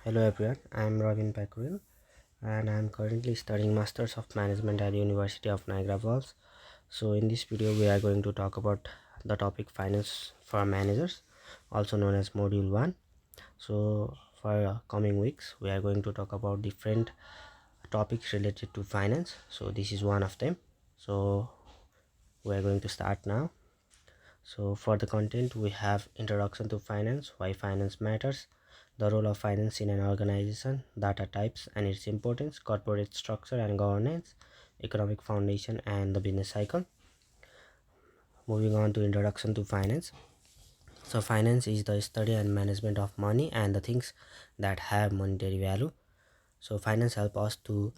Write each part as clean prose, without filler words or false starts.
Hello everyone, I am Robin Pakuril and I am currently studying Masters of Management at the University of Niagara Falls. So in this video we are going to talk about the topic Finance for Managers, also known as Module 1. So for coming weeks we are going to talk about different topics related to finance. So this is one of them. So we are going to start now. So for the content we have Introduction to Finance, Why Finance Matters, the role of finance in an organization, data types and its importance, corporate structure and governance, economic foundation and the business cycle. Moving on to Introduction to Finance. So finance is the study and management of money and the things that have monetary value. So finance help us to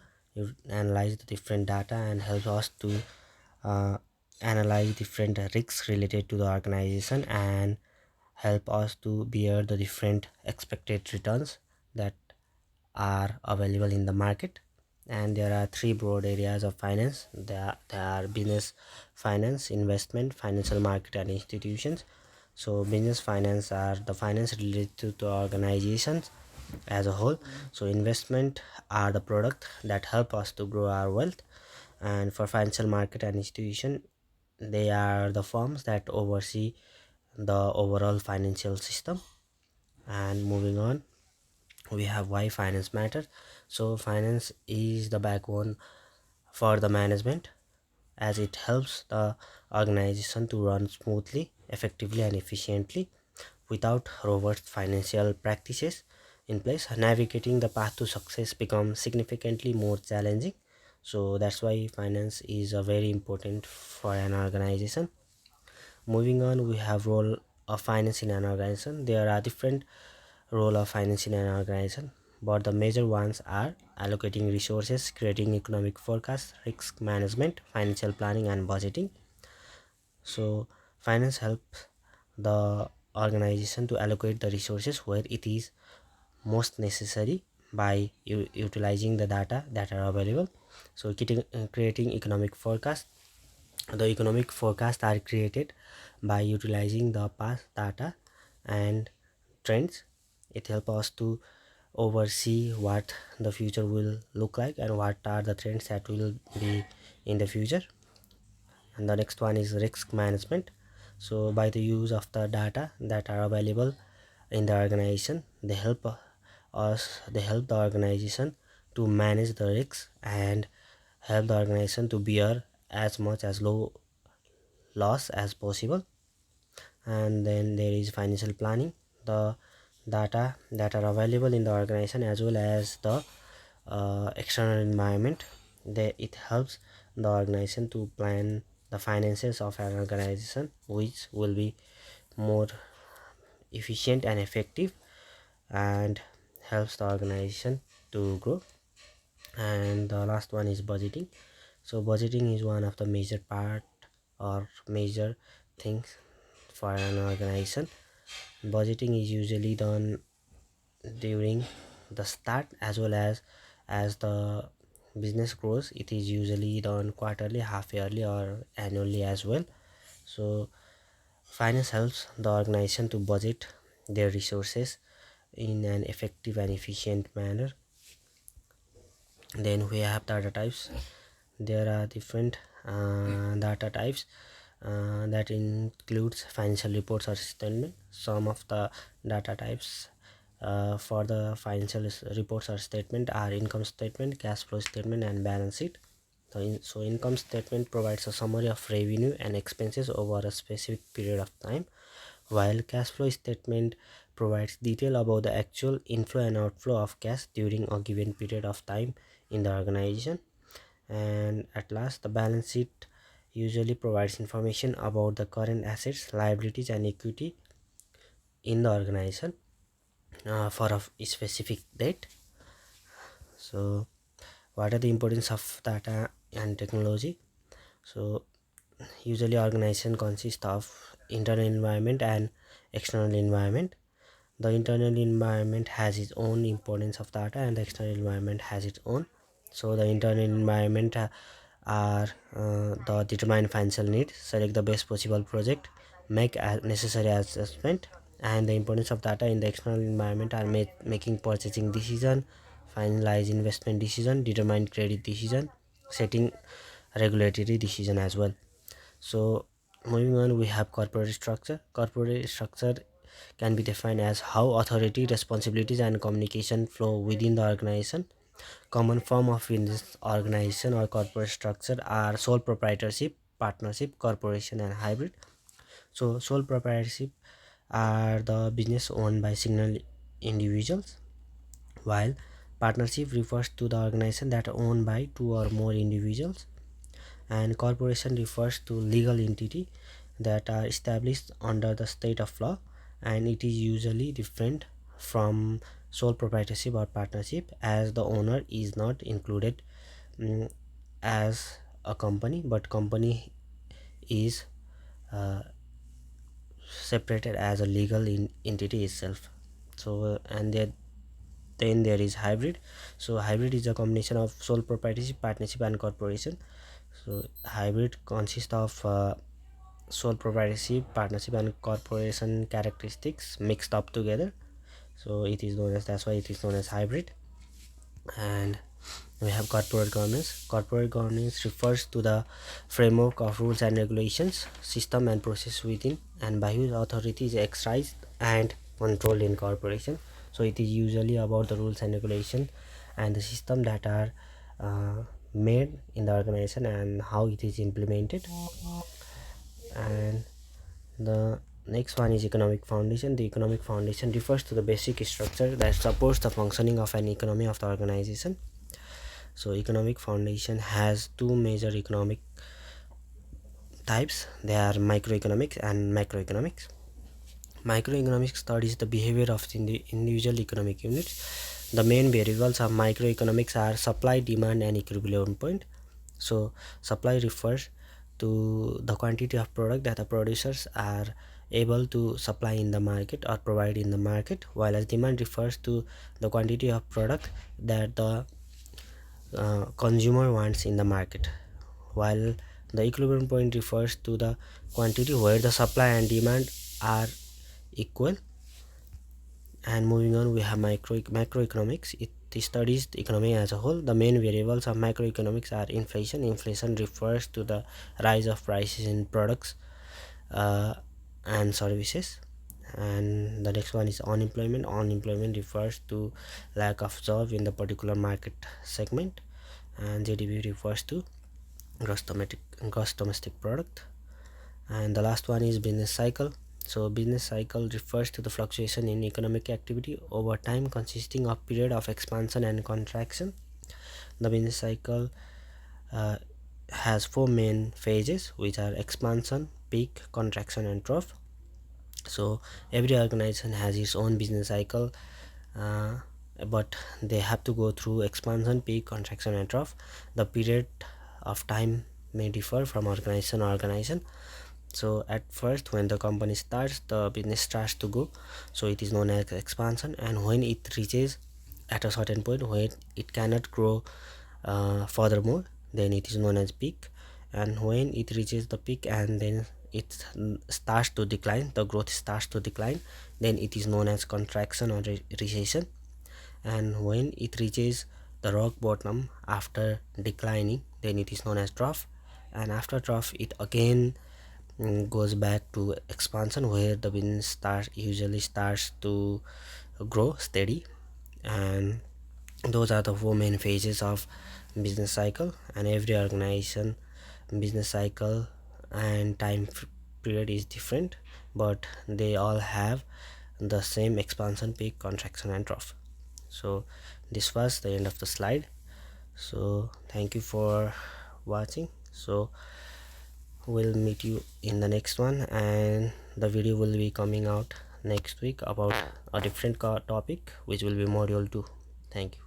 analyze the different data and help us to uh, analyze different risks related to the organization and help us to bear the different expected returns that are available in the market. And there are three broad areas of finance. There are business finance, investment, financial market and institutions. So business finance are the finance related to the organizations as a whole. So investment are the product that help us to grow our wealth. And for financial market and institution, they are the firms that oversee the overall financial system. And moving on, we have why finance matters. So finance is the backbone for the management, as it helps the organization to run smoothly, effectively and efficiently. Without robust financial practices in place, navigating the path to success becomes significantly more challenging. So that's why finance is a very important for an organization. Moving on, we have role of finance in an organization. There are different role of finance in an organization, but the major ones are allocating resources, creating economic forecasts, risk management, financial planning and budgeting. So finance helps the organization to allocate the resources where it is most necessary by utilizing the data that are available. So creating economic forecast. The economic forecasts are created by utilizing the past data and trends. It helps us to oversee what the future will look like and what are the trends that will be in the future. And the next one is risk management. So by the use of the data that are available in the organization, they help the organization to manage the risks and help the organization to bear as much as low loss as possible. And then there is financial planning. The data that are available in the organization as well as the external environment, it helps the organization to plan the finances of an organization, which will be more efficient and effective and helps the organization to grow. And the last one is budgeting. So budgeting is one of the major part or major things for an organization. Budgeting is usually done during the start as well as the business grows. It is usually done quarterly, half yearly or annually as well. So finance helps the organization to budget their resources in an effective and efficient manner. Then we have data types. There are different data types that includes financial reports or statement. Some of the data types for the financial reports or statement are income statement, cash flow statement and balance sheet. So income statement provides a summary of revenue and expenses over a specific period of time, while cash flow statement provides detail about the actual inflow and outflow of cash during a given period of time in the organization. And at last, the balance sheet usually provides information about the current assets, liabilities and equity in the organization for a specific date. So what are the importance of data and technology? So usually organization consists of internal environment and external environment. The internal environment has its own importance of data and the external environment has its own. So the internal environment are the determine financial needs, select the best possible project, make necessary assessment and the importance of data in the external environment are making purchasing decision, finalize investment decision, determine credit decision, setting regulatory decision as well. So moving on, we have corporate structure. Corporate structure can be defined as how authority, responsibilities, and communication flow within the organization. Common form of business organization or corporate structure are sole proprietorship, partnership, corporation, and hybrid. So sole proprietorship are the business owned by single individuals, while partnership refers to the organization that are owned by two or more individuals, and corporation refers to legal entity that are established under the state of law, and it is usually different from sole proprietorship or partnership, as the owner is not included as a company, but company is uh, separated as a legal entity itself. So and then there is hybrid. So hybrid is a combination of sole proprietorship, partnership, and corporation. So hybrid consists of sole proprietorship, partnership, and corporation characteristics mixed up together. So it is known as, that's why it is known as hybrid. And we have corporate governance. Corporate governance refers to the framework of rules and regulations, system and process within and by which authority is exercised and controlled in corporation. So it is usually about the rules and regulation and the system that are made in the organization and how it is implemented. And the next one is economic foundation. The economic foundation refers to the basic structure that supports the functioning of an economy of the organization. So economic foundation has two major economic types. They are microeconomics and macroeconomics. Microeconomics studies the behavior of the individual economic units. The main variables of microeconomics are supply, demand, and equilibrium point. So supply refers to the quantity of product that the producers are able to supply in the market or provide in the market, while as demand refers to the quantity of product that the consumer wants in the market, while the equilibrium point refers to the quantity where the supply and demand are equal. And moving on, we have macroeconomics. It studies the economy as a whole. The main variables of macroeconomics are inflation. Inflation refers to the rise of prices in products uh, and services. And the next one is unemployment. Unemployment refers to lack of job in the particular market segment. And GDP refers to gross domestic product. And the last one is business cycle. So business cycle refers to the fluctuation in economic activity over time, consisting of period of expansion and contraction. The business cycle uh, has four main phases, which are expansion, peak, contraction, and trough. So every organization has its own business cycle, uh, but they have to go through expansion, peak, contraction, and trough. The period of time may differ from organization to organization. So at first, when the company starts, the business starts to go, so it is known as expansion. And when it reaches at a certain point where it cannot grow furthermore, then it is known as peak. And when it reaches the peak and then it starts to decline, the growth starts to decline, then it is known as contraction or recession. And when it reaches the rock bottom after declining, then it is known as trough. And after trough, it again goes back to expansion, where the business usually starts to grow steady. And those are the four main phases of business cycle, and every organization business cycle and time period is different, but they all have the same expansion, peak, contraction, and trough. So this was the end of the slide. So thank you for watching. So we'll meet you in the next one, and the video will be coming out next week about a different topic, which will be module 2. Thank you.